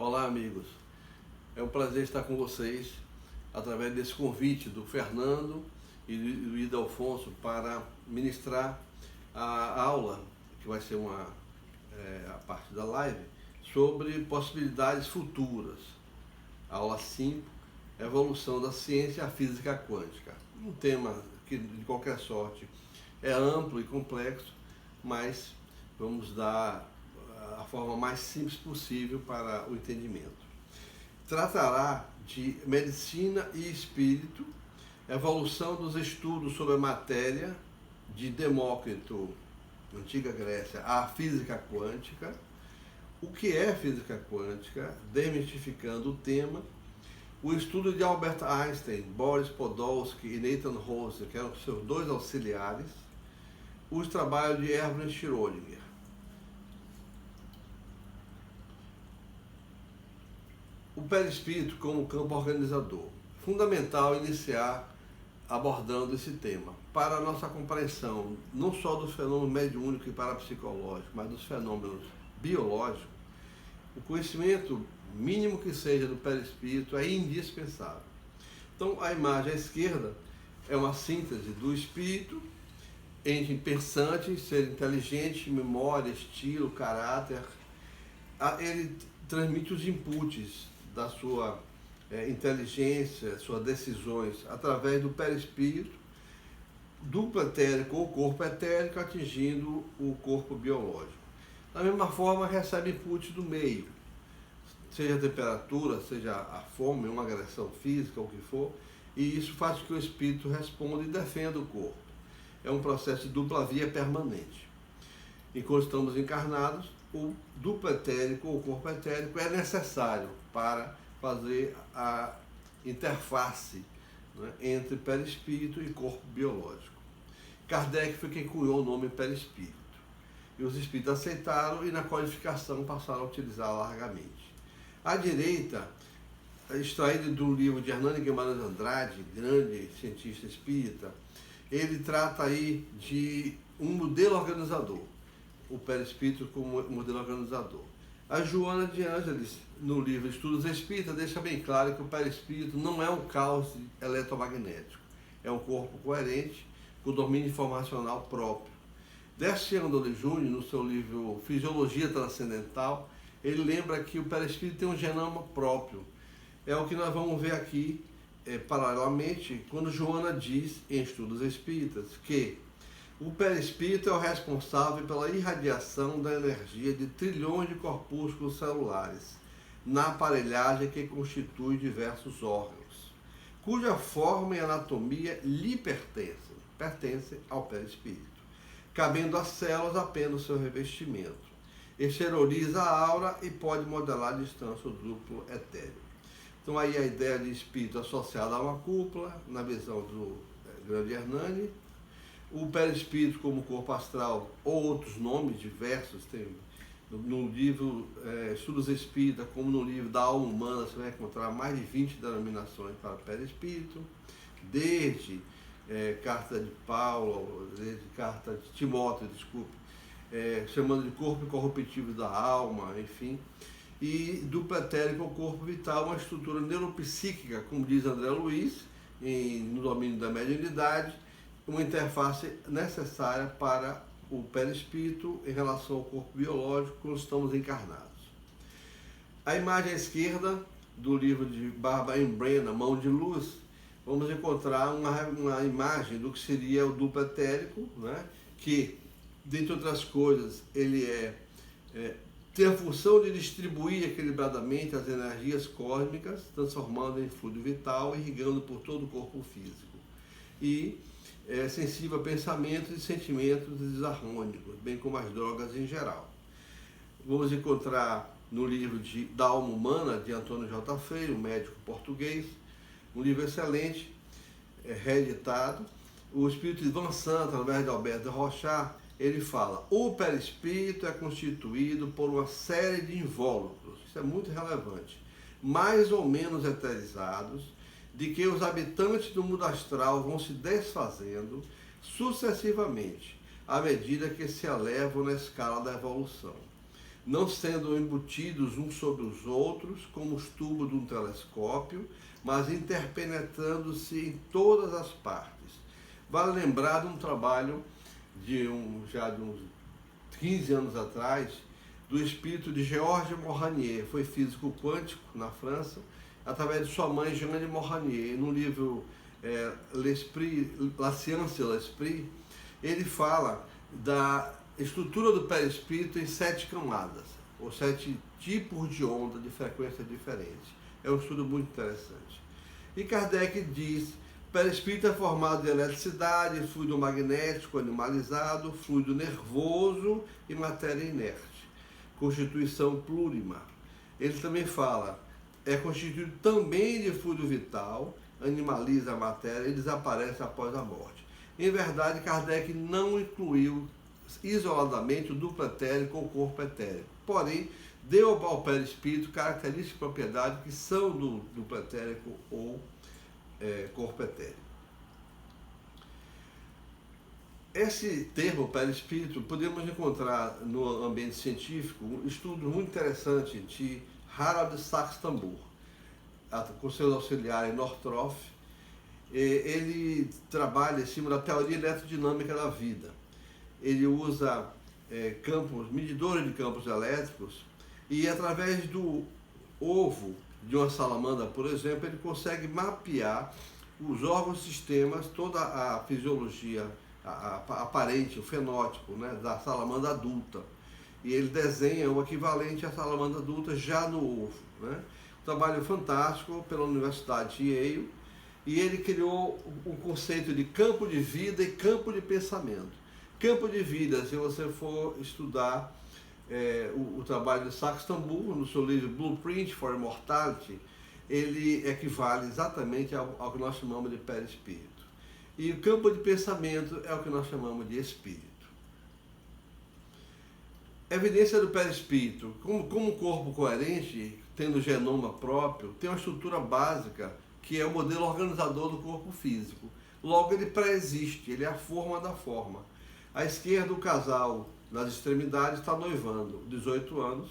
Olá, amigos. É um prazer estar com vocês através desse convite do Fernando e do Ildefonso para ministrar a aula, que vai ser a parte da live, sobre possibilidades futuras. A aula 5, Evolução da Ciência e a Física Quântica. Um tema que, de qualquer sorte, é amplo e complexo, mas vamos dar a forma mais simples possível para o entendimento. Tratará de medicina e espírito, evolução dos estudos sobre a matéria, de Demócrito, antiga Grécia, a física quântica, o que é física quântica, desmistificando o tema, o estudo de Albert Einstein, Boris Podolsky e Nathan Rose, que eram seus dois auxiliares, os trabalhos de Erwin Schrödinger. O perispírito como campo organizador. Fundamental iniciar abordando esse tema. Para a nossa compreensão, não só dos fenômenos mediúnicos e parapsicológicos, mas dos fenômenos biológicos, o conhecimento mínimo que seja do perispírito é indispensável. Então, a imagem à esquerda é uma síntese do espírito, ente pensante, ser inteligente, memória, estilo, caráter. Ele transmite os inputs da sua inteligência, suas decisões, através do perispírito, duplo etérico ou corpo etérico, atingindo o corpo biológico. Da mesma forma, recebe inputs do meio, seja a temperatura, seja a fome, uma agressão física, o que for, e isso faz com que o espírito responda e defenda o corpo. É um processo de dupla via permanente. Enquanto estamos encarnados, o duplo etérico ou corpo etérico é necessário para fazer a interface, né, entre perispírito e corpo biológico. Kardec foi quem cunhou o nome perispírito. E os espíritos aceitaram e na codificação passaram a utilizar largamente. À direita, extraído do livro de Hernani Guimarães Andrade, grande cientista espírita, ele trata aí de um modelo organizador, o perispírito como modelo organizador. A Joana de Ângeles, no livro Estudos Espíritas, deixa bem claro que o perispírito não é um caos eletromagnético, é um corpo coerente, com domínio informacional próprio. Décio Andoli Júnior, no seu livro Fisiologia Transcendental, ele lembra que o perispírito tem um genoma próprio. É o que nós vamos ver aqui, paralelamente, quando Joana diz, em Estudos Espíritas, que o perispírito é o responsável pela irradiação da energia de trilhões de corpúsculos celulares na aparelhagem que constitui diversos órgãos, cuja forma e anatomia lhe pertencem ao perispírito, cabendo às células apenas o seu revestimento. Exterioriza a aura e pode modelar a distância do duplo etéreo. Então aí a ideia de espírito associada a uma cúpula, na visão do grande Hernani, o perispírito como corpo astral, ou outros nomes diversos, tem no livro Estudos Espírita, como no livro da Alma Humana, você vai encontrar mais de 20 denominações para perispírito, desde carta de Paulo, desde carta de Timóteo, chamando de corpo incorruptível da alma, enfim. E duplo etérico ou corpo vital, uma estrutura neuropsíquica, como diz André Luiz, no domínio da mediunidade, uma interface necessária para o perispírito em relação ao corpo biológico quando estamos encarnados. A imagem à esquerda, do livro de Barbara Brennan, Mão de Luz, vamos encontrar uma imagem do que seria o duplo etérico, né, que, dentre outras coisas, ele tem a função de distribuir equilibradamente as energias cósmicas, transformando em fluido vital, irrigando por todo o corpo físico. E é sensível a pensamentos e sentimentos desarmônicos, bem como as drogas em geral. Vamos encontrar no livro da Alma Humana, de Antônio J. Freire, um médico português, um livro excelente, reeditado. O espírito de Van Sant, através de Alberto de Rochat, ele fala: o perispírito é constituído por uma série de invólucros, isso é muito relevante, mais ou menos eterizados, de que os habitantes do mundo astral vão se desfazendo sucessivamente, à medida que se elevam na escala da evolução. não sendo embutidos uns sobre os outros, como os tubos de um telescópio, mas interpenetrando-se em todas as partes. Vale lembrar de um trabalho já de uns 15 anos atrás, do espírito de Georges Moranier, foi físico quântico na França, através de sua mãe Jeanne Moranier. No livro L'Esprit, La Science et l'Esprit, ele fala da estrutura do perispírito em 7 camadas, ou 7 tipos de onda de frequência diferentes. É um estudo muito interessante. E Kardec diz: o perispírito é formado de eletricidade, fluido magnético animalizado, fluido nervoso e matéria inerte. Constituição plurima. Ele também fala: é constituído também de fluido vital, animaliza a matéria e desaparece após a morte. Em verdade, Kardec não incluiu isoladamente o duplo etérico ou corpo etérico. Porém, deu ao perispírito características e propriedades que são do duplo etérico ou corpo etérico. Esse termo perispírito podemos encontrar no ambiente científico um estudo muito interessante de Harald Sachs-Tambour, com seus auxiliares Northrop. Ele trabalha em cima da teoria eletrodinâmica da vida. Ele usa medidores de campos elétricos, e através do ovo de uma salamandra, por exemplo, ele consegue mapear os órgãos, sistemas, toda a fisiologia aparente, o fenótipo, né, da salamandra adulta. E ele desenha o equivalente à salamandra adulta já no ovo, né? Um trabalho fantástico pela Universidade de Yale, e ele criou um conceito de campo de vida e campo de pensamento. Campo de vida, se você for estudar o trabalho de Sachs-Tambour, no seu livro Blueprint for Immortality, ele equivale exatamente ao que nós chamamos de perispírito. E o campo de pensamento é o que nós chamamos de espírito. Evidência do perispírito: como um corpo coerente, tendo genoma próprio, tem uma estrutura básica que é o modelo organizador do corpo físico. Logo, ele pré-existe, ele é a forma da forma. À esquerda, o casal nas extremidades está noivando, 18 anos,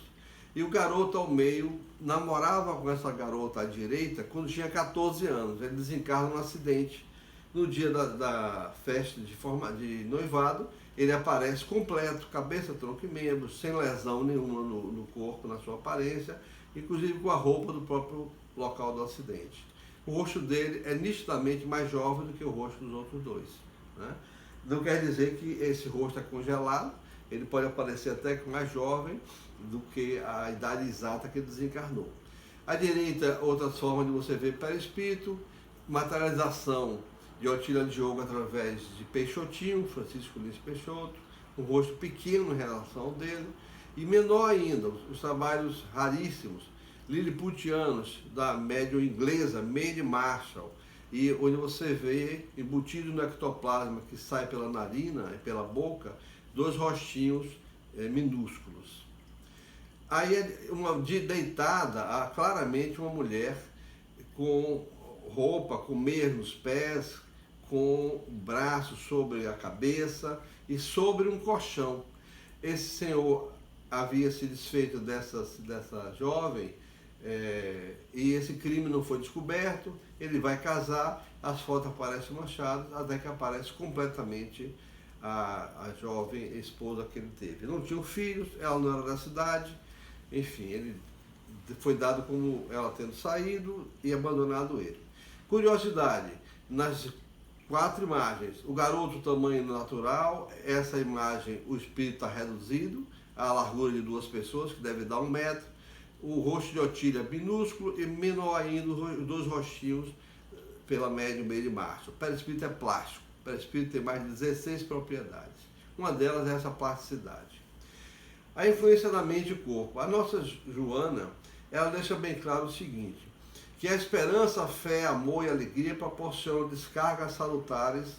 e o garoto ao meio namorava com essa garota à direita quando tinha 14 anos. Ele desencarna num acidente. No dia da festa de noivado, ele aparece completo, cabeça, tronco e membros, sem lesão nenhuma no corpo, na sua aparência, inclusive com a roupa do próprio local do acidente. O rosto dele é nitidamente mais jovem do que o rosto dos outros dois, né? Não quer dizer que esse rosto é congelado, ele pode aparecer até mais jovem do que a idade exata que ele desencarnou. À direita, outras formas de você ver perispírito: materialização de Otília Diogo através de Peixotinho, Francisco Lins Peixoto, um rosto pequeno em relação ao dele, e menor ainda, os trabalhos raríssimos, liliputianos, da médium inglesa Mary Marshall, e onde você vê, embutido no ectoplasma que sai pela narina e pela boca, 2 rostinhos minúsculos. Aí, deitada, há claramente uma mulher com roupa, com meias nos pés, com o braço sobre a cabeça e sobre um colchão. Esse senhor havia se desfeito dessa jovem, e esse crime não foi descoberto. Ele vai casar, as fotos aparecem manchadas, até que aparece completamente a jovem esposa que ele teve. Não tinham filhos, ela não era da cidade, enfim, ele foi dado como ela tendo saído e abandonado ele. Curiosidade: nas 4 imagens, o garoto tamanho natural, essa imagem o espírito está reduzido à largura de 2 pessoas, que deve dar 1 metro, o rosto de Otília minúsculo e menor ainda os 2 rostinhos pela médium Mary Marshall. O perispírito é plástico, o perispírito tem mais de 16 propriedades, uma delas é essa plasticidade. A influência da mente e corpo. A nossa Joana, ela deixa bem claro o seguinte: que a esperança, a fé, amor e alegria proporcionam descargas salutares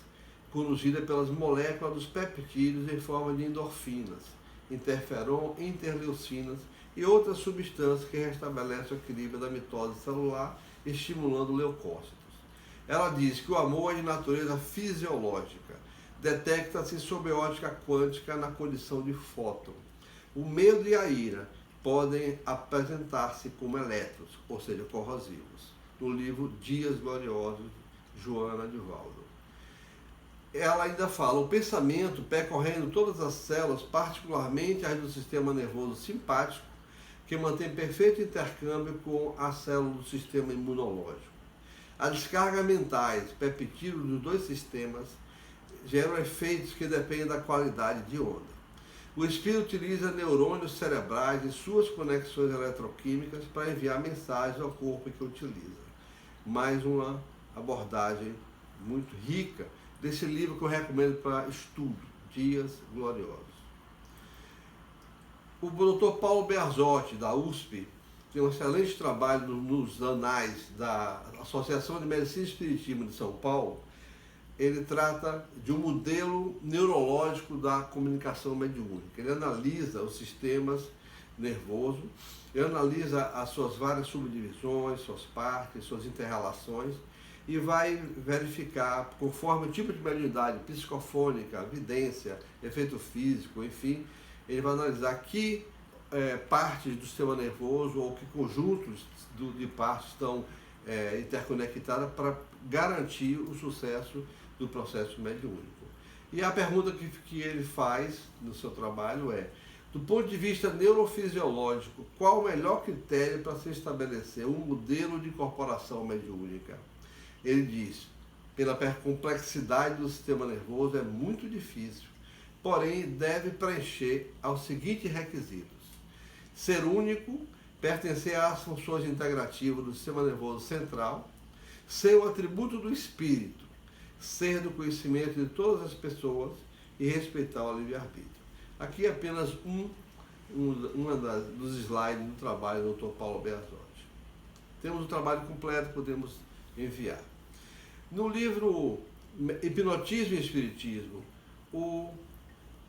produzidas pelas moléculas dos peptídeos em forma de endorfinas, interferon, interleucinas e outras substâncias que restabelecem o equilíbrio da mitose celular, estimulando leucócitos. Ela diz que o amor é de natureza fisiológica, detecta-se sob ótica quântica na condição de fóton. O medo e a ira podem apresentar-se como elétrons, ou seja, corrosivos. No livro Dias Gloriosos, Joana de Valdo. Ela ainda fala, o pensamento percorrendo todas as células, particularmente as do sistema nervoso simpático, que mantém perfeito intercâmbio com a célula do sistema imunológico. As descargas mentais, peptídeos dos dois sistemas, geram efeitos que dependem da qualidade de onda. O espírito utiliza neurônios cerebrais e suas conexões eletroquímicas para enviar mensagens ao corpo que utiliza. Mais uma abordagem muito rica desse livro que eu recomendo para estudo, Dias Gloriosos. O Dr. Paulo Bearzotti, da USP, tem um excelente trabalho nos anais da Associação de Medicina e Espiritismo de São Paulo. Ele trata de um modelo neurológico da comunicação mediúnica. Ele analisa os sistemas nervosos, ele analisa as suas várias subdivisões, suas partes, suas interrelações, e vai verificar, conforme o tipo de mediunidade, psicofônica, vidência, efeito físico, enfim, ele vai analisar que partes do sistema nervoso ou que conjuntos de partes estão interconectadas para garantir o sucesso do processo mediúnico. E a pergunta que ele faz no seu trabalho é, do ponto de vista neurofisiológico, qual o melhor critério para se estabelecer um modelo de incorporação mediúnica? Ele diz, pela complexidade do sistema nervoso é muito difícil, porém deve preencher aos seguintes requisitos: ser único, pertencer às funções integrativas do sistema nervoso central, ser um atributo do espírito, ser do conhecimento de todas as pessoas e respeitar o livre-arbítrio. Aqui é apenas dos slides do trabalho do Dr. Paulo Bearzotti. Temos o trabalho completo, podemos enviar. No livro Hipnotismo e Espiritismo, o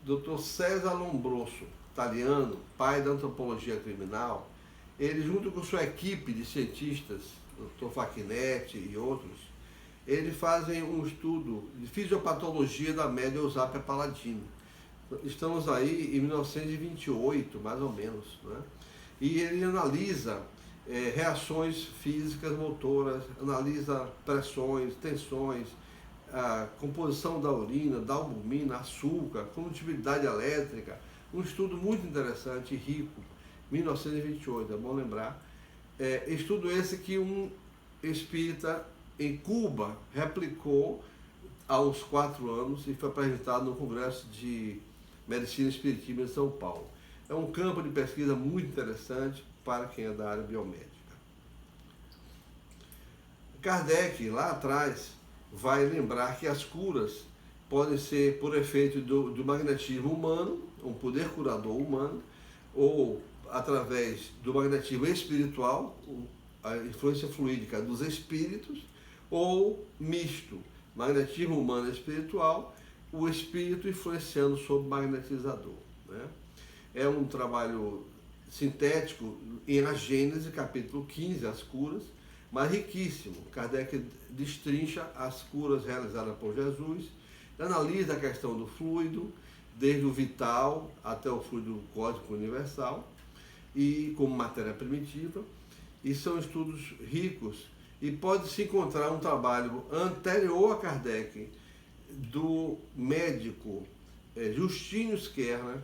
Dr. César Lombroso, italiano, pai da antropologia criminal, ele, junto com sua equipe de cientistas, Dr. Facchinetti e outros, eles fazem um estudo de fisiopatologia da média Eusapia Paladino. Estamos aí em 1928, mais ou menos, né? E ele analisa reações físicas motoras, analisa pressões, tensões, a composição da urina, da albumina, açúcar, condutibilidade elétrica. Um estudo muito interessante e rico, 1928, é bom lembrar. Estudo esse que um espírita em Cuba replicou aos 4 anos e foi apresentado no Congresso de Medicina e Espiritismo em São Paulo. É um campo de pesquisa muito interessante para quem é da área biomédica. Kardec, lá atrás, vai lembrar que as curas podem ser por efeito do magnetismo humano, um poder curador humano, ou através do magnetismo espiritual, a influência fluídica dos espíritos, ou misto, magnetismo humano e espiritual, o espírito influenciando sobre o magnetizador, né? É um trabalho sintético em A Gênese, capítulo 15, as curas, mas riquíssimo. Kardec destrincha as curas realizadas por Jesus, analisa a questão do fluido, desde o vital até o fluido cósmico universal, e como matéria primitiva, e são estudos ricos, e pode-se encontrar um trabalho anterior a Kardec, do médico Justinus Kerner,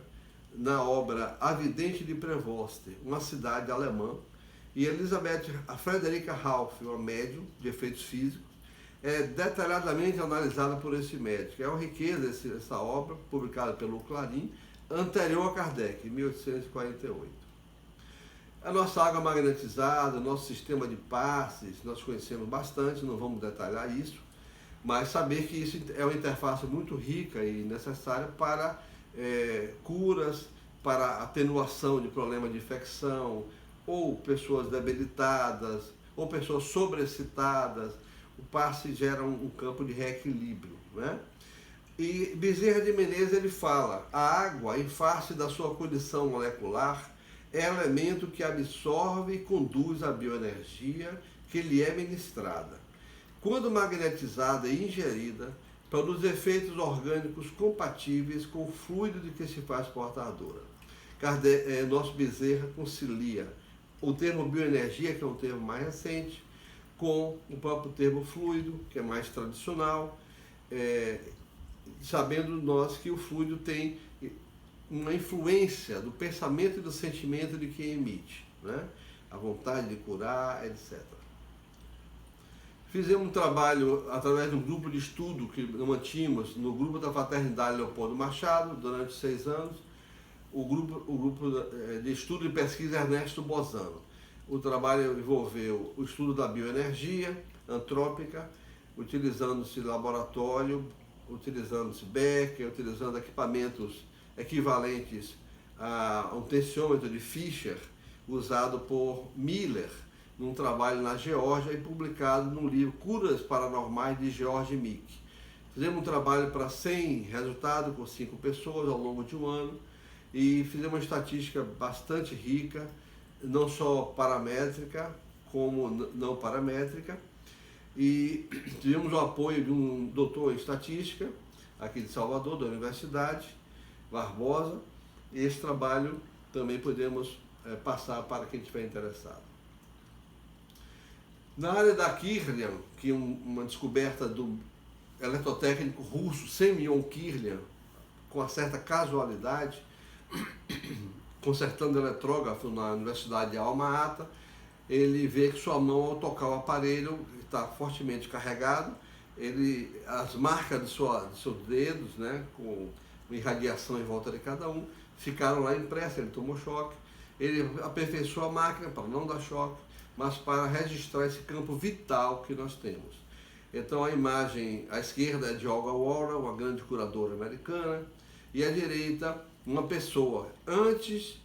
na obra A Vidente de Prevost, uma cidade alemã, e a Frederica Ralph, uma médium de efeitos físicos, é detalhadamente analisada por esse médico. É uma riqueza essa obra, publicada pelo Clarim, anterior a Kardec, em 1848. A nossa água magnetizada, nosso sistema de passes, nós conhecemos bastante, não vamos detalhar isso, mas saber que isso é uma interface muito rica e necessária para curas, para atenuação de problemas de infecção, ou pessoas debilitadas, ou pessoas sobreexcitadas. O passe gera um campo de reequilíbrio, né? E Bezerra de Menezes, ele fala, a água, em face da sua condição molecular, é elemento que absorve e conduz a bioenergia que lhe é ministrada. Quando magnetizada e ingerida, produz efeitos orgânicos compatíveis com o fluido de que se faz portadora. Nosso Bezerra concilia o termo bioenergia, que é um termo mais recente, com o próprio termo fluido, que é mais tradicional, sabendo nós que o fluido tem uma influência do pensamento e do sentimento de quem emite, né? A vontade de curar, etc. Fizemos um trabalho através de um grupo de estudo que mantínhamos no grupo da Fraternidade Leopoldo Machado durante 6 anos, o grupo de estudo e pesquisa Ernesto Bozano. O trabalho envolveu o estudo da bioenergia antrópica, utilizando-se laboratório, utilizando-se Becker, utilizando equipamentos equivalentes a um tensiômetro de Fischer, usado por Miller, num trabalho na Geórgia e publicado no livro Curas Paranormais de George Mick. Fizemos um trabalho para 100 resultados com 5 pessoas ao longo de um ano e fizemos uma estatística bastante rica, não só paramétrica como não paramétrica, e tivemos o apoio de um doutor em estatística aqui de Salvador, da Universidade Barbosa, e esse trabalho também podemos passar para quem estiver interessado. Na área da Kirlian, que é uma descoberta do eletrotécnico russo Semyon Kirlian, com uma certa casualidade, consertando eletrógrafo na Universidade de Alma-Ata, ele vê que sua mão, ao tocar o aparelho, está fortemente carregado, as marcas de seus dedos, né, com irradiação em volta de cada um, ficaram lá impressas, ele tomou choque, ele aperfeiçoou a máquina para não dar choque, mas para registrar esse campo vital que nós temos. Então a imagem à esquerda é de Olga Warren, uma grande curadora americana, e à direita uma pessoa antes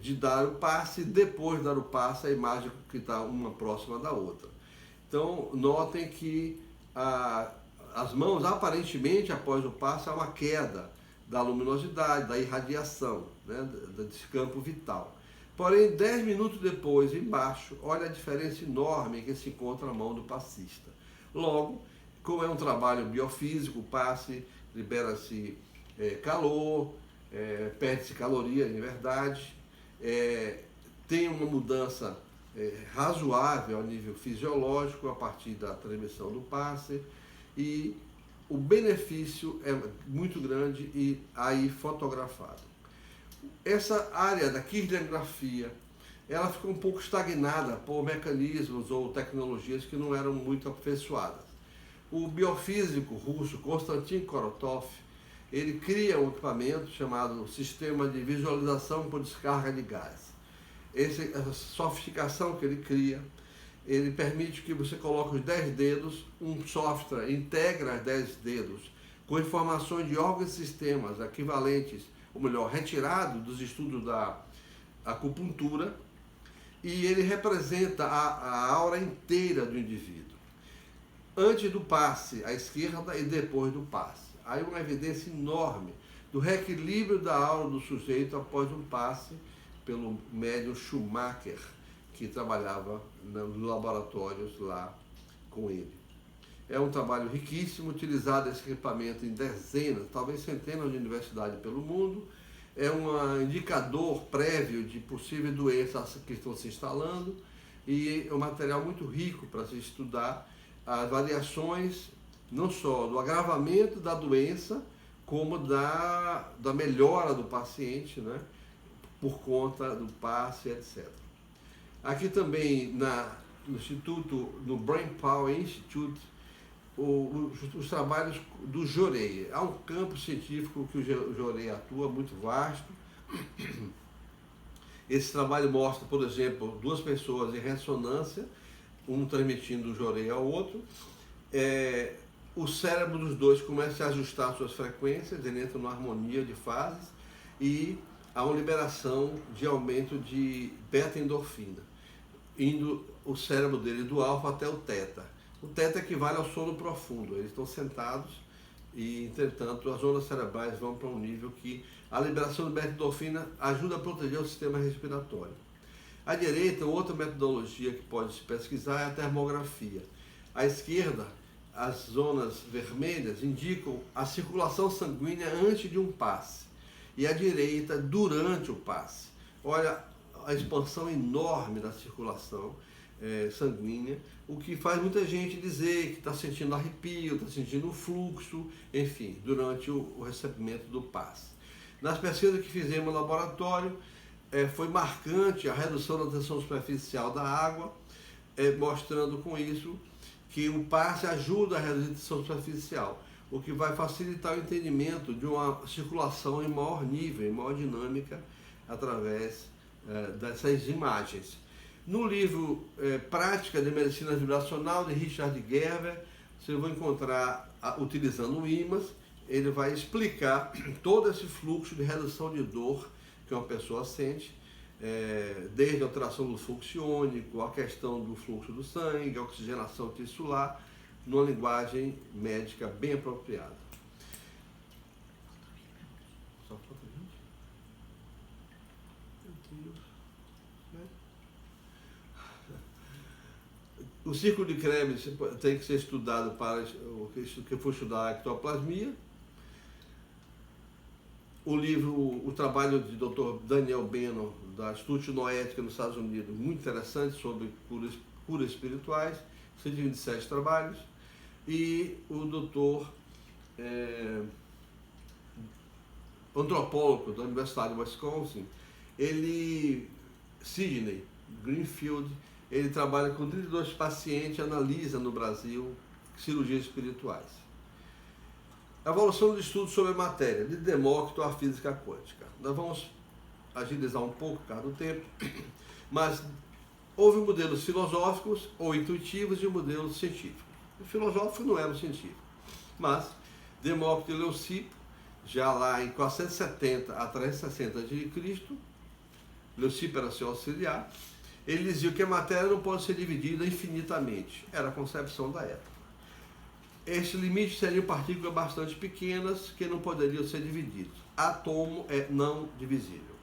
de dar o passe, depois de dar o passe, a imagem que está uma próxima da outra. Então notem que as mãos, aparentemente, após o passe, há uma queda da luminosidade, da irradiação, né, desse campo vital. Porém, 10 minutos depois, embaixo, olha a diferença enorme que se encontra a mão do passista. Logo, como é um trabalho biofísico, o passe, libera-se calor, perde-se caloria, em verdade, tem uma mudança razoável ao nível fisiológico a partir da transmissão do passe, e o benefício é muito grande e aí fotografado. Essa área da kirlianografia, ela ficou um pouco estagnada por mecanismos ou tecnologias que não eram muito aperfeiçoadas. O biofísico russo Konstantin Korotov, ele cria um equipamento chamado Sistema de Visualização por Descarga de Gás. Essa sofisticação que ele cria, ele permite que você coloque os 10 dedos, um software integra os 10 dedos com informações de órgãos e sistemas equivalentes, ou melhor, retirado dos estudos da acupuntura, e ele representa a aura inteira do indivíduo, antes do passe à esquerda e depois do passe. Aí uma evidência enorme do reequilíbrio da aura do sujeito após um passe pelo médium Schumacher, que trabalhava nos laboratórios lá com ele. É um trabalho riquíssimo, utilizado esse equipamento em dezenas, talvez centenas de universidades pelo mundo. É um indicador prévio de possíveis doenças que estão se instalando e é um material muito rico para se estudar as variações, não só do agravamento da doença, como da melhora do paciente, né, por conta do passe, etc. Aqui também no Instituto, no Brain Power Institute, os trabalhos do Jorei. Há um campo científico que o Jorei atua muito vasto. Esse trabalho mostra, por exemplo, 2 pessoas em ressonância, um transmitindo o Jorei ao outro. O cérebro dos dois começa a ajustar suas frequências, ele entra numa harmonia de fases e há uma liberação de aumento de beta-endorfina, indo o cérebro dele do alfa até o teta. O teta equivale ao sono profundo, eles estão sentados e, entretanto, as ondas cerebrais vão para um nível que a liberação de beta-endorfina ajuda a proteger o sistema respiratório. À direita, outra metodologia que pode se pesquisar é a termografia. À esquerda, as zonas vermelhas indicam a circulação sanguínea antes de um passe. e à direita durante o passe. Olha a expansão enorme da circulação sanguínea, o que faz muita gente dizer que está sentindo arrepio, está sentindo um fluxo, enfim, durante o recebimento do passe. Nas pesquisas que fizemos no laboratório, foi marcante a redução da tensão superficial da água, mostrando com isso que o passe ajuda a reduzir a tensão superficial, o que vai facilitar o entendimento de uma circulação em maior nível, em maior dinâmica, através dessas imagens. No livro Prática de Medicina Vibracional, de Richard Gerber, você vai encontrar, utilizando o IMAS, ele vai explicar todo esse fluxo de redução de dor que uma pessoa sente, desde a alteração do fluxo iônico, a questão do fluxo do sangue, a oxigenação tissular, numa linguagem médica bem apropriada. Só falta 20? Meu Deus. O círculo de Krebs tem que ser estudado para o que for estudar a ectoplasmia. O livro, o trabalho de Dr. Daniel Beno, da Instituto Noética nos Estados Unidos, muito interessante, sobre curas espirituais, 127 trabalhos. E o doutor antropólogo da Universidade de Wisconsin, Sidney Greenfield, ele trabalha com 32 pacientes e analisa no Brasil cirurgias espirituais. A evolução do estudo sobre a matéria, de Demócrito à física quântica. Nós vamos agilizar um pouco por causa do tempo, mas houve modelos filosóficos ou intuitivos e modelos científicos. O filosófico não era o científico, mas Demócrito e Leucipo, já lá em 470 a 360 a.C., Leucipo era seu auxiliar, ele dizia que a matéria não pode ser dividida infinitamente, era a concepção da época. Este limite seriam partículas bastante pequenas que não poderiam ser divididas. Átomo é não divisível.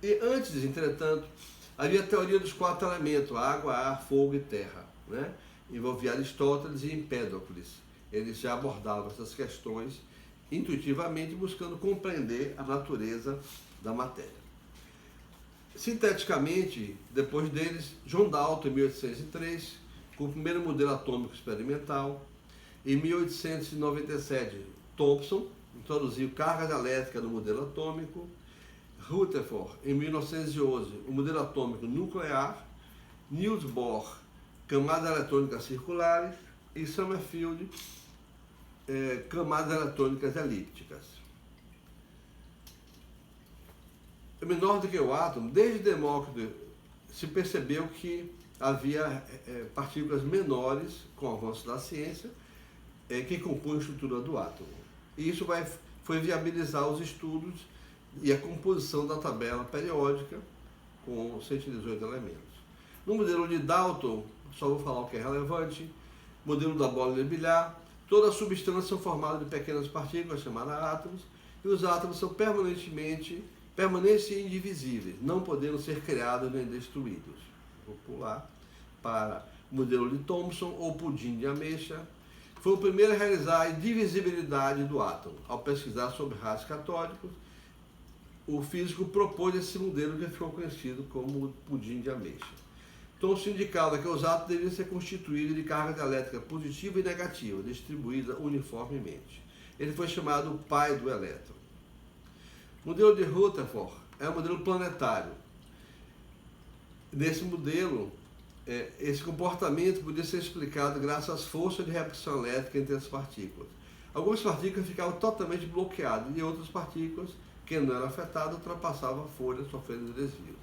E antes, entretanto, havia a teoria dos 4 elementos, água, ar, fogo e terra, né? Envolvia Aristóteles e Empédocles. Eles já abordavam essas questões intuitivamente, buscando compreender a natureza da matéria. Sinteticamente, depois deles, John Dalton, em 1803, com o primeiro modelo atômico experimental. Em 1897, Thomson introduziu cargas elétricas no modelo atômico. Rutherford, em 1911, o modelo atômico nuclear. Niels Bohr, camadas eletrônicas circulares. E Sommerfeld, camadas eletrônicas elípticas. É menor do que o átomo. Desde Demócrito se percebeu que havia partículas menores, com o avanço da ciência, que compõem a estrutura do átomo. E isso foi viabilizar os estudos e a composição da tabela periódica com 118 elementos. No modelo de Dalton, só vou falar o que é relevante, modelo da bola de bilhar, toda a substância são formada de pequenas partículas chamadas átomos, e os átomos são permanentes e indivisíveis, não podendo ser criados nem destruídos. Vou pular para o modelo de Thomson ou pudim de ameixa. Foi o primeiro a realizar a indivisibilidade do átomo. Ao pesquisar sobre raios catódicos, o físico propôs esse modelo que ficou conhecido como pudim de ameixa. Thomson indicava que os átomos deveriam ser constituídos de cargas elétricas positiva e negativa, distribuídas uniformemente. Ele foi chamado o pai do elétron. O modelo de Rutherford é um modelo planetário. Nesse modelo, esse comportamento podia ser explicado graças às forças de repulsão elétrica entre as partículas. Algumas partículas ficavam totalmente bloqueadas e outras partículas, que não eram afetadas, ultrapassavam a folha sofrendo desvios.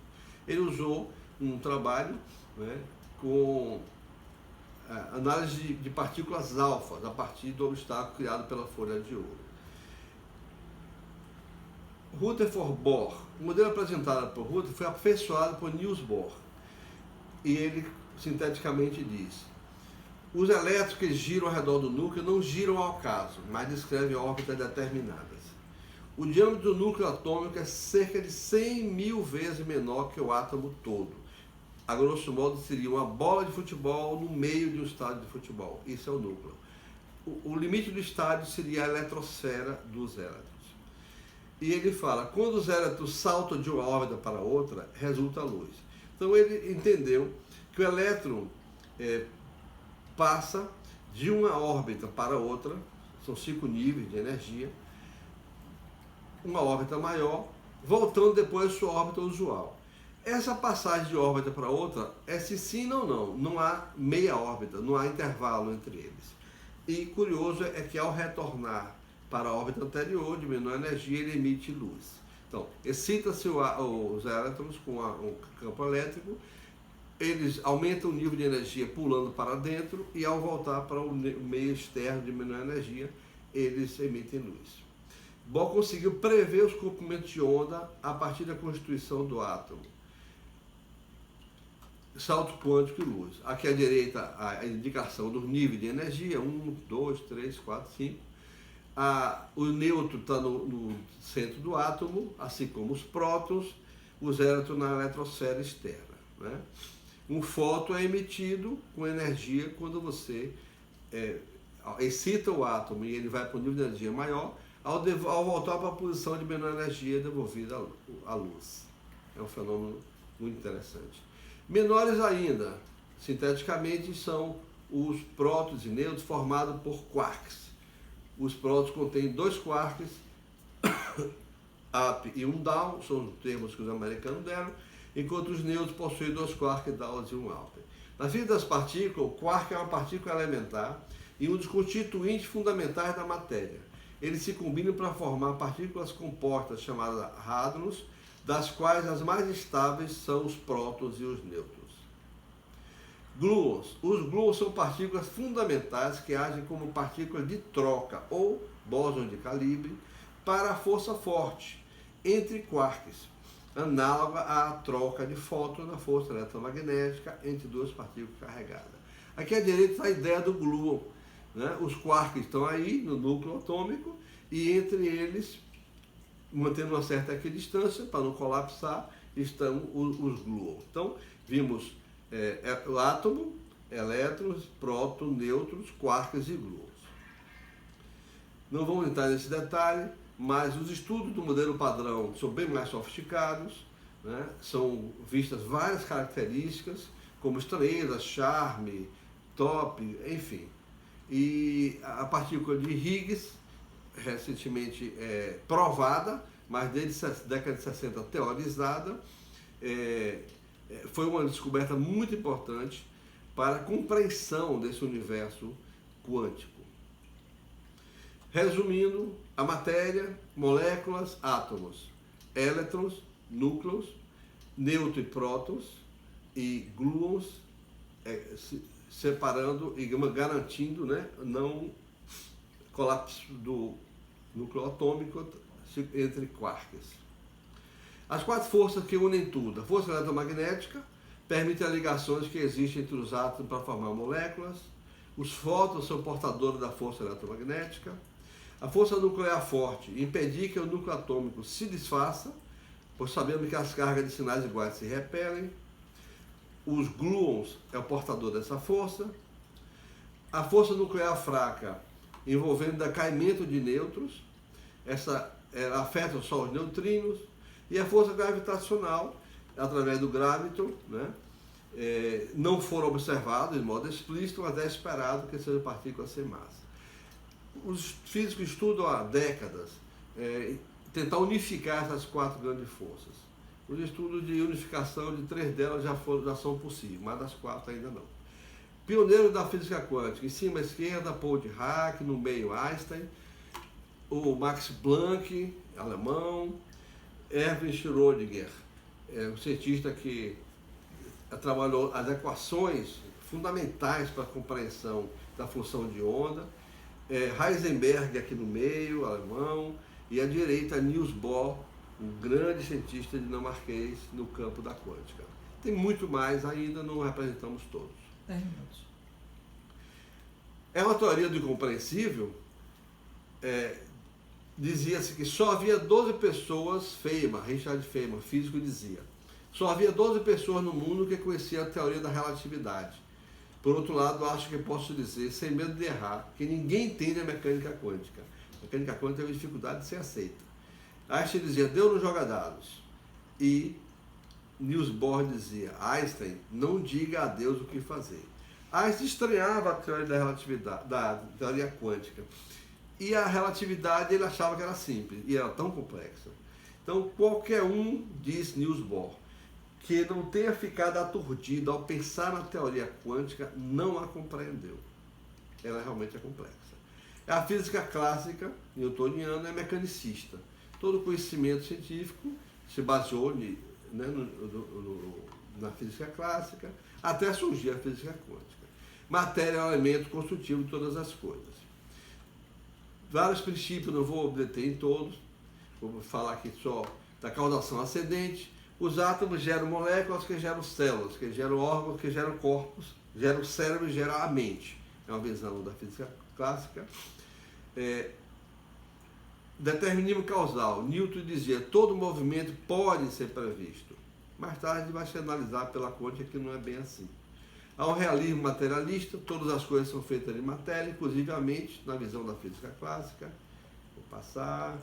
Ele usou um trabalho, né, com análise de partículas alfas a partir do obstáculo criado pela folha de ouro. Rutherford-Bohr. O modelo apresentado por Rutherford foi aperfeiçoado por Niels Bohr. E ele, sinteticamente, diz: os elétrons que giram ao redor do núcleo não giram ao acaso, mas descrevem órbitas determinadas. O diâmetro do núcleo atômico é cerca de 100.000 vezes menor que o átomo todo. A grosso modo, seria uma bola de futebol no meio de um estádio de futebol. Isso é o núcleo. O limite do estádio seria a eletrosfera dos elétrons. E ele fala, quando os elétrons saltam de uma órbita para outra, resulta a luz. Então ele entendeu que o elétron passa de uma órbita para outra, são 5 níveis de energia, uma órbita maior, voltando depois à sua órbita usual. Essa passagem de órbita para outra é se sim ou não, não há meia órbita, não há intervalo entre eles. E curioso é que ao retornar para a órbita anterior, de menor energia, ele emite luz. Então, excita-se os elétrons com um campo elétrico, eles aumentam o nível de energia pulando para dentro e ao voltar para o meio externo de menor energia, eles emitem luz. Bohr conseguiu prever os comprimentos de onda a partir da constituição do átomo. Salto quântico e luz. Aqui à direita a indicação dos níveis de energia, 1, 2, 3, 4, 5. O nêutron está no centro do átomo, assim como os prótons, os elétrons na eletrosfera externa. Né? Um fóton é emitido com energia quando você excita o átomo e ele vai para um nível de energia maior, ao voltar para a posição de menor energia devolvida à luz. É um fenômeno muito interessante. Menores ainda, sinteticamente, são os prótons e nêutrons formados por quarks. Os prótons contêm 2 quarks, up e 1 down, são os termos que os americanos deram, enquanto os nêutrons possuem 2 quarks downs e 1 up. Na física das partículas, o quark é uma partícula elementar e um dos constituintes fundamentais da matéria. Eles se combinam para formar partículas compostas chamadas hadrons, das quais as mais estáveis são os prótons e os nêutrons. Gluons. Os gluons são partículas fundamentais que agem como partículas de troca ou bóson de calibre para a força forte entre quarks, análoga à troca de fótons na força eletromagnética entre 2 partículas carregadas. Aqui à direita está a ideia do gluon. Né? Os quarks estão aí no núcleo atômico e entre eles, mantendo uma certa equidistância para não colapsar, estão os gluons. Então, vimos o átomo, elétrons, prótons, nêutrons, quarks e gluons. Não vamos entrar nesse detalhe, mas os estudos do modelo padrão são bem mais sofisticados, né? São vistas várias características, como estranheza, charme, top, enfim. E a partícula de Higgs, recentemente provada, mas desde a década de 60 teorizada, foi uma descoberta muito importante para a compreensão desse universo quântico. Resumindo, a matéria, moléculas, átomos, elétrons, núcleos, nêutrons e prótons e gluons, separando e garantindo, né, não colapso do núcleo atômico entre quarks. As 4 forças que unem tudo. A força eletromagnética permite as ligações que existem entre os átomos para formar moléculas. Os fótons são portadores da força eletromagnética. A força nuclear forte impedir que o núcleo atômico se desfaça, pois sabemos que as cargas de sinais iguais se repelem. Os gluons é o portador dessa força. A força nuclear fraca, envolvendo decaimento de nêutrons, essa afeta só os neutrinos. E a força gravitacional, através do graviton, né, não foram observados de modo explícito, mas é esperado que sejam partículas sem massa. Os físicos estudam há décadas tentar unificar essas 4 grandes forças. Os estudos de unificação de 3 delas já são possíveis, mas das 4 ainda não. Pioneiro da física quântica, em cima à esquerda, Paul Dirac, no meio Einstein, o Max Planck, alemão, Erwin Schrödinger, um cientista que trabalhou as equações fundamentais para a compreensão da função de onda, Heisenberg aqui no meio, alemão, e à direita Niels Bohr, um grande cientista dinamarquês no campo da quântica. Tem muito mais ainda, não representamos todos. 10 minutos. É uma teoria do incompreensível. Dizia-se que só havia 12 pessoas, Richard Feynman, físico, dizia, só havia 12 pessoas no mundo que conheciam a teoria da relatividade. Por outro lado, acho que posso dizer, sem medo de errar, que ninguém entende a mecânica quântica. A mecânica quântica tem uma dificuldade de ser aceita. Einstein dizia, Deus não joga dados. E Niels Bohr dizia, Einstein, não diga a Deus o que fazer. Einstein estranhava a teoria da relatividade, da teoria quântica. E a relatividade ele achava que era simples, e era tão complexa. Então, qualquer um, diz Niels Bohr, que não tenha ficado aturdido ao pensar na teoria quântica, não a compreendeu. Ela realmente é complexa. A física clássica, newtoniana, é mecanicista. Todo conhecimento científico se baseou na física clássica, até surgir a física quântica. Matéria é um elemento construtivo de todas as coisas. Vários princípios, não vou deter em todos, vou falar aqui só da causação ascendente. Os átomos geram moléculas que geram células, que geram órgãos, que geram corpos, geram cérebro e geram a mente. É uma visão da física clássica. Determinismo causal. Newton dizia, todo movimento pode ser previsto. Mais tarde vai se analisar pela quântica que não é bem assim. Há um realismo materialista, todas as coisas são feitas de matéria, inclusive a mente, na visão da física clássica. Vou passar.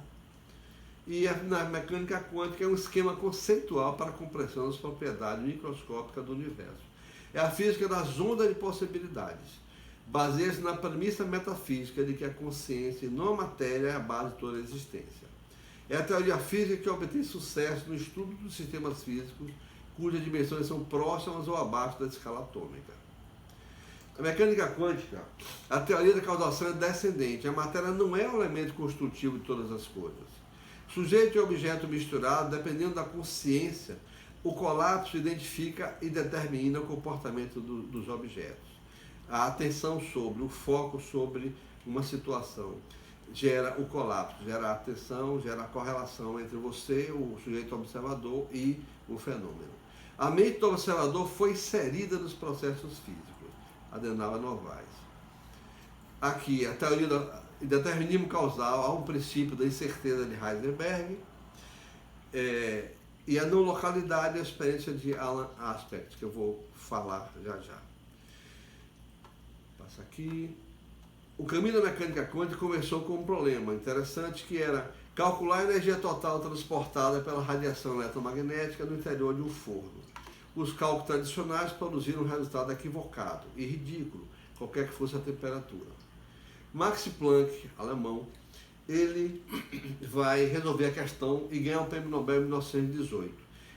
E na mecânica quântica é um esquema conceitual para a compreensão das propriedades microscópicas do universo. É a física das ondas de possibilidades. Baseia-se na premissa metafísica de que a consciência e não a matéria é a base de toda a existência. É a teoria física que obtém sucesso no estudo dos sistemas físicos cujas dimensões são próximas ou abaixo da escala atômica. A mecânica quântica, a teoria da causação é descendente. A matéria não é o elemento construtivo de todas as coisas. Sujeito e objeto misturado, dependendo da consciência, o colapso identifica e determina o comportamento dos objetos. A atenção sobre, o foco sobre uma situação gera o colapso, gera a atenção, gera a correlação entre você, o sujeito observador, e o fenômeno. A mente do observador foi inserida nos processos físicos. Adenauer Novaes. Aqui, a teoria do determinismo causal, há um princípio da incerteza de Heisenberg, e a não localidade, a experiência de Alan Aspect, que eu vou falar já já. Passa aqui. O caminho da mecânica quântica começou com um problema interessante, que era calcular a energia total transportada pela radiação eletromagnética no interior de um forno. Os cálculos tradicionais produziram um resultado equivocado e ridículo, qualquer que fosse a temperatura. Max Planck, alemão, ele vai resolver a questão e ganhar o prêmio Nobel em 1918.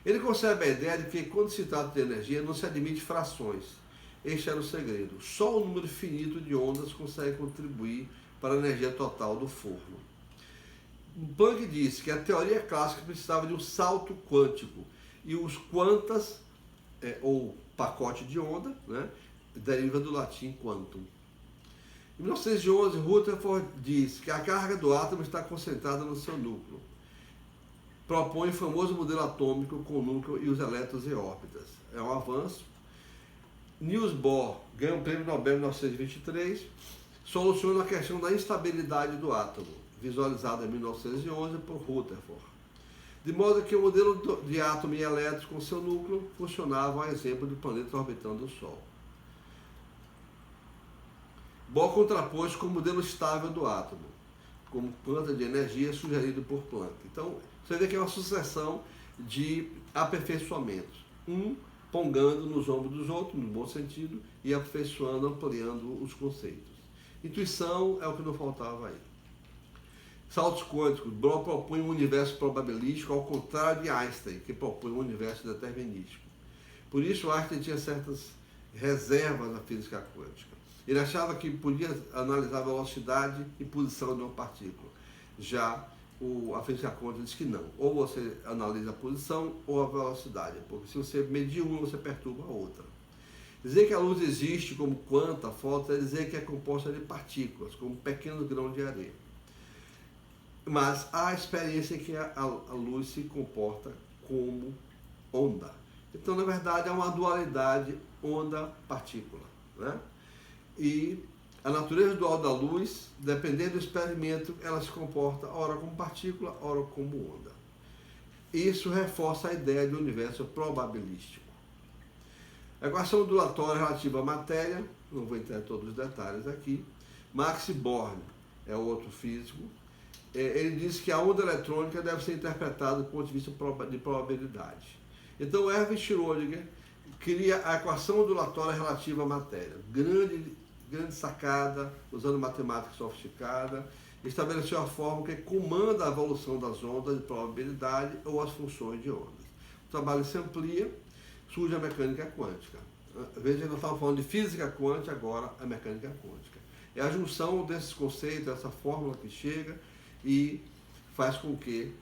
Ele concebe a ideia de que, quando se trata de energia, não se admite frações. Este era o segredo. Só um número finito de ondas consegue contribuir para a energia total do forno. Planck disse que a teoria clássica precisava de um salto quântico, e os quantas, ou pacote de onda, deriva do latim quantum. Em 1911, Rutherford disse que a carga do átomo está concentrada no seu núcleo. Propõe o famoso modelo atômico com o núcleo e os elétrons em órbitas. É um avanço. Niels Bohr ganha o prêmio Nobel em 1923, soluciona a questão da instabilidade do átomo, visualizada em 1911 por Rutherford. De modo que o modelo de átomo e elétrons com seu núcleo funcionava a exemplo de planetas orbitando o Sol. Bohr contrapôs com o modelo estável do átomo, como quanta de energia sugerido por Planck. Então, você vê que é uma sucessão de aperfeiçoamentos. Um pongando nos ombros dos outros, no bom sentido, e aperfeiçoando, ampliando os conceitos. Intuição é o que não faltava aí. Saltos quânticos. Bohr propõe um universo probabilístico, ao contrário de Einstein, que propõe um universo determinístico. Por isso, Einstein tinha certas reservas na física quântica. Ele achava que podia analisar a velocidade e posição de uma partícula. Já a física quântica diz que não. Ou você analisa a posição ou a velocidade, porque se você medir uma, você perturba a outra. Dizer que a luz existe como quanta, falta é dizer que é composta de partículas, como pequenos grãos de areia. Mas há a experiência em que a luz se comporta como onda. Então, na verdade, é uma dualidade onda-partícula, E a natureza dual da luz, dependendo do experimento, ela se comporta ora como partícula, ora como onda. Isso reforça a ideia de um universo probabilístico. A equação ondulatória relativa à matéria, não vou entrar em todos os detalhes aqui. Max Born é outro físico. ele diz que a onda eletrônica deve ser interpretada do ponto de vista de probabilidade. Então, Erwin Schrödinger cria a equação ondulatória relativa à matéria. Grande sacada, usando matemática sofisticada, estabeleceu a fórmula que comanda a evolução das ondas de probabilidade ou as funções de ondas. O trabalho se amplia, surge a mecânica quântica. Veja, nós estávamos falando de física quântica, agora a mecânica quântica. É a junção desses conceitos, essa fórmula que chega e faz com que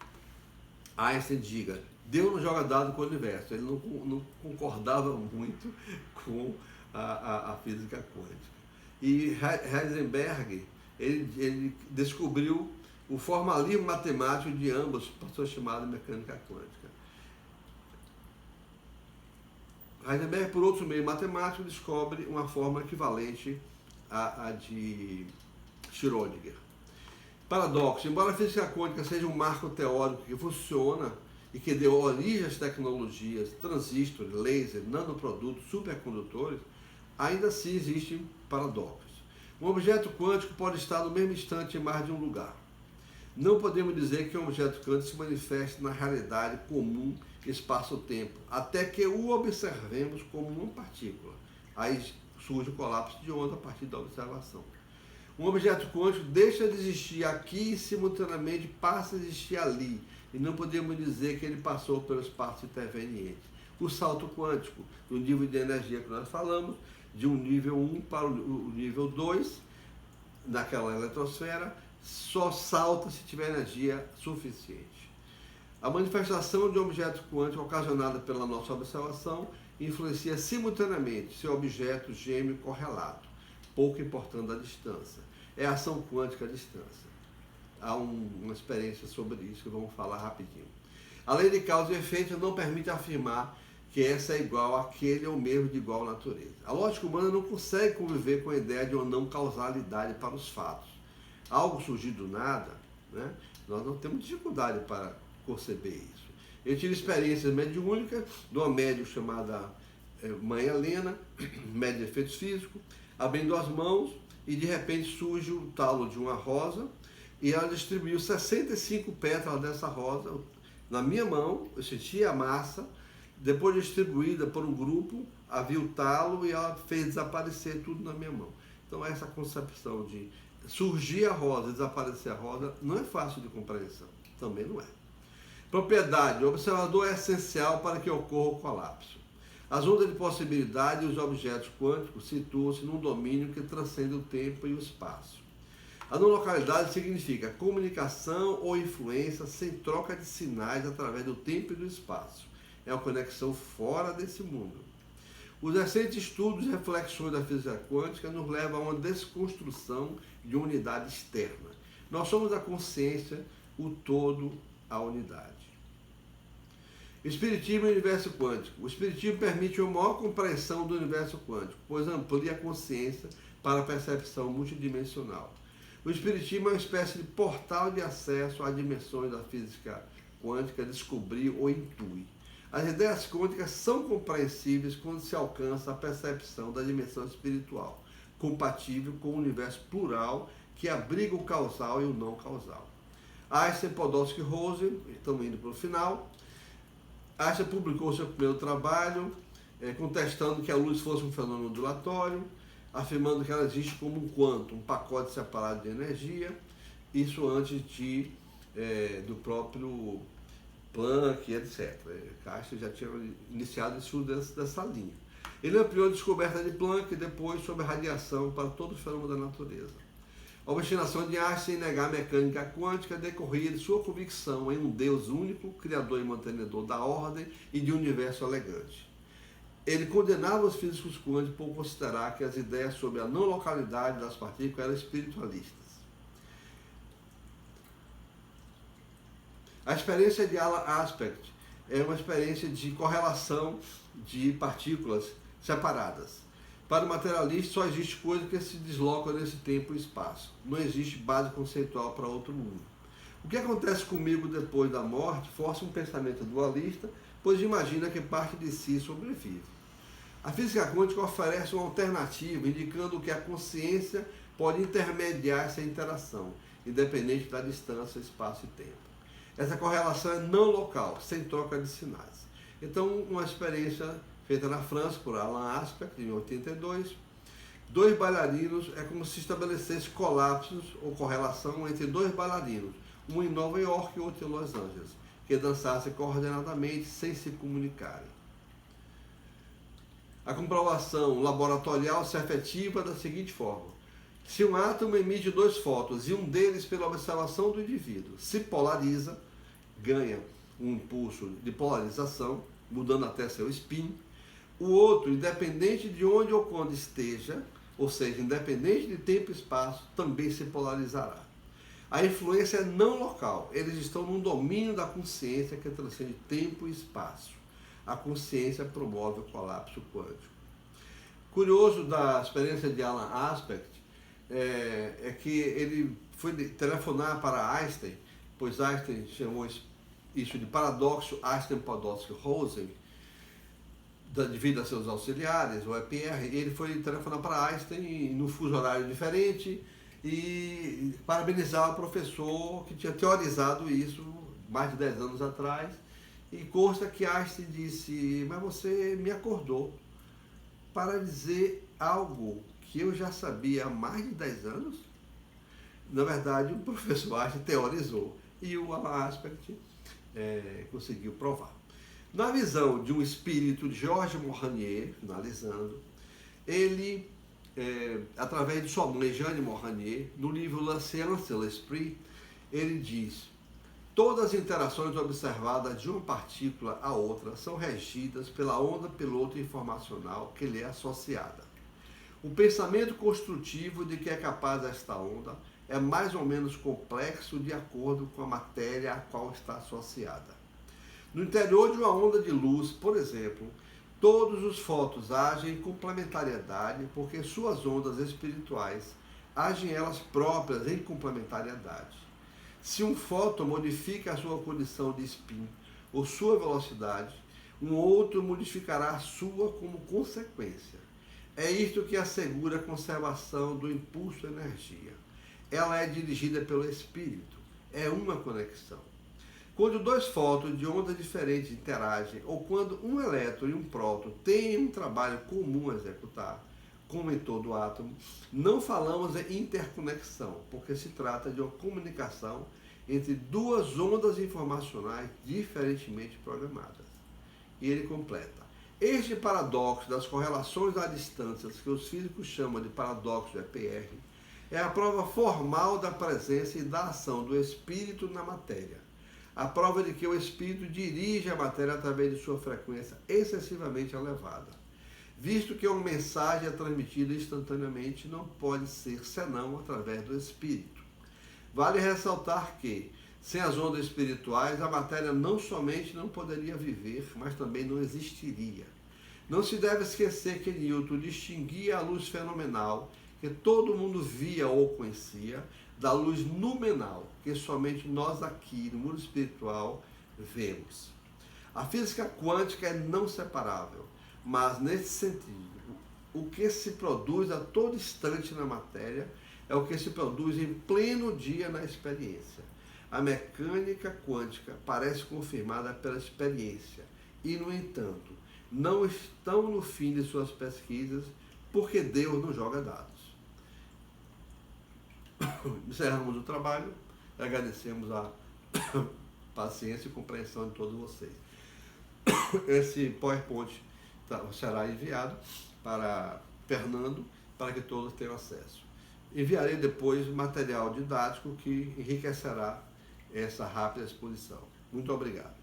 Einstein diga: Deus não joga dado com o universo. Ele não concordava muito com a física quântica. E Heisenberg, ele descobriu o formalismo matemático de ambos, passou a chamar de mecânica quântica. Heisenberg, por outro meio matemático, descobre uma fórmula equivalente à de Schrödinger. Paradoxo: embora a física quântica seja um marco teórico que funciona e que deu origem às tecnologias, transistores, laser, nanoprodutos, supercondutores, ainda assim existem paradoxos. Um objeto quântico pode estar no mesmo instante em mais de um lugar. Não podemos dizer que um objeto quântico se manifeste na realidade comum espaço-tempo, até que o observemos como uma partícula. Aí surge o colapso de onda a partir da observação. Um objeto quântico deixa de existir aqui e simultaneamente passa a existir ali, e não podemos dizer que ele passou pelo espaço interveniente. O salto quântico, do nível de energia que nós falamos, de um nível 1 para o nível 2, naquela eletrosfera, só salta se tiver energia suficiente. A manifestação de um objeto quântico ocasionada pela nossa observação influencia simultaneamente seu objeto gêmeo correlato, pouco importando a distância. É a ação quântica à distância. Há uma experiência sobre isso que vamos falar rapidinho. A lei de causa e efeito não permite afirmar que essa é igual àquele ou mesmo de igual natureza. A lógica humana não consegue conviver com a ideia de uma não causalidade para os fatos. Algo surgir do nada, né? Nós não temos dificuldade para conceber isso. Eu tive experiências mediúnicas de uma médium chamada Mãe Helena, médium de efeitos físicos, abrindo as mãos e de repente surge o talo de uma rosa e ela distribuiu 65 pétalas dessa rosa na minha mão. Eu senti a massa, depois distribuída por um grupo, havia o talo e ela fez desaparecer tudo na minha mão. Então essa concepção de surgir a rosa e desaparecer a rosa não é fácil de compreensão, também não é. Propriedade: o observador é essencial para que ocorra o colapso. As ondas de possibilidade e os objetos quânticos situam-se num domínio que transcende o tempo e o espaço. A não localidade significa comunicação ou influência sem troca de sinais através do tempo e do espaço. É uma conexão fora desse mundo. Os recentes estudos e reflexões da física quântica nos levam a uma desconstrução de uma unidade externa. Nós somos a consciência, o todo, a unidade. Espiritismo e universo quântico. O Espiritismo permite uma maior compreensão do universo quântico, pois amplia a consciência para a percepção multidimensional. O Espiritismo é uma espécie de portal de acesso a dimensões da física quântica, descobrir ou intui. As ideias quânticas são compreensíveis quando se alcança a percepção da dimensão espiritual, compatível com o universo plural que abriga o causal e o não causal. Einstein, Podolsky e Rosen, estamos indo para o final. Einstein publicou seu primeiro trabalho contestando que a luz fosse um fenômeno ondulatório, afirmando que ela existe como um quanto, um pacote separado de energia, isso antes do próprio Planck, etc. Einstein já tinha iniciado o estudo dessa linha. Ele ampliou a descoberta de Planck depois sobre a radiação para todo o fenômeno da natureza. A obstinação de Einstein em negar a mecânica quântica decorria de sua convicção em um Deus único, criador e mantenedor da ordem e de um universo elegante. Ele condenava os físicos quânticos por considerar que as ideias sobre a não localidade das partículas eram espiritualistas. A experiência de Alan Aspect é uma experiência de correlação de partículas separadas. Para o materialista, só existe coisa que se desloca nesse tempo e espaço. Não existe base conceitual para outro mundo. O que acontece comigo depois da morte força um pensamento dualista, pois imagina que parte de si sobrevive. A física quântica oferece uma alternativa, indicando que a consciência pode intermediar essa interação. independente da distância, espaço e tempo. Essa correlação é não local, sem troca de sinais. Então, uma experiência feita na França por Alan Aspect, em 82, dois bailarinos, é como se estabelecesse colapsos ou correlação entre dois bailarinos, um em Nova York e outro em Los Angeles, que dançassem coordenadamente sem se comunicarem. A comprovação laboratorial se efetiva da seguinte forma: se um átomo emite dois fótons e um deles, pela observação do indivíduo, se polariza, ganha um impulso de polarização, mudando até seu spin, o outro, independente de onde ou quando esteja, ou seja, independente de tempo e espaço, também se polarizará. A influência é não local, eles estão num domínio da consciência que transcende tempo e espaço. A consciência promove o colapso quântico. Curioso da experiência de Alan Aspect é que ele foi telefonar para Einstein, pois Einstein chamou isso de paradoxo Einstein-Podolsky-Rosen, devido a seus auxiliares, o EPR. Ele foi telefonar para Einstein no fuso horário diferente e parabenizar o professor que tinha teorizado isso mais de 10 anos atrás. E consta que Einstein disse: mas você me acordou para dizer algo que eu já sabia há mais de 10 anos? Na verdade, o professor Einstein teorizou e o Alan Aspect conseguiu provar. Na visão de um espírito de Georges Moranier, finalizando, ele, através de sua mãe, Jeanne Moranier, no livro La Science et l'Esprit, ele diz: todas as interações observadas de uma partícula a outra são regidas pela onda piloto informacional que lhe é associada. O pensamento construtivo de que é capaz esta onda é mais ou menos complexo de acordo com a matéria a qual está associada. No interior de uma onda de luz, por exemplo, todos os fótons agem em complementariedade porque suas ondas espirituais agem elas próprias em complementariedade. Se um fóton modifica a sua condição de spin ou sua velocidade, um outro modificará a sua como consequência. É isto que assegura a conservação do impulso energia. Ela é dirigida pelo espírito. É uma conexão. Quando dois fótons de ondas diferentes interagem, ou quando um elétron e um próton têm um trabalho comum a executar, como em todo átomo, não falamos em interconexão, porque se trata de uma comunicação entre duas ondas informacionais diferentemente programadas. E ele completa: este paradoxo das correlações a distâncias, que os físicos chamam de paradoxo EPR, é a prova formal da presença e da ação do espírito na matéria. A prova de que o espírito dirige a matéria através de sua frequência excessivamente elevada. Visto que uma mensagem é transmitida instantaneamente, não pode ser senão através do espírito. Vale ressaltar que, sem as ondas espirituais, a matéria não somente não poderia viver, mas também não existiria. Não se deve esquecer que Newton distinguia a luz fenomenal, que todo mundo via ou conhecia, da luz numenal, que somente nós aqui, no mundo espiritual, vemos. A física quântica é não separável, mas nesse sentido, o que se produz a todo instante na matéria é o que se produz em pleno dia na experiência. A mecânica quântica parece confirmada pela experiência e, no entanto, não estão no fim de suas pesquisas porque Deus não joga dados. Encerramos o trabalho e agradecemos a paciência e compreensão de todos vocês. Esse PowerPoint será enviado para Fernando para que todos tenham acesso. Enviarei depois material didático que enriquecerá essa rápida exposição. Muito obrigado.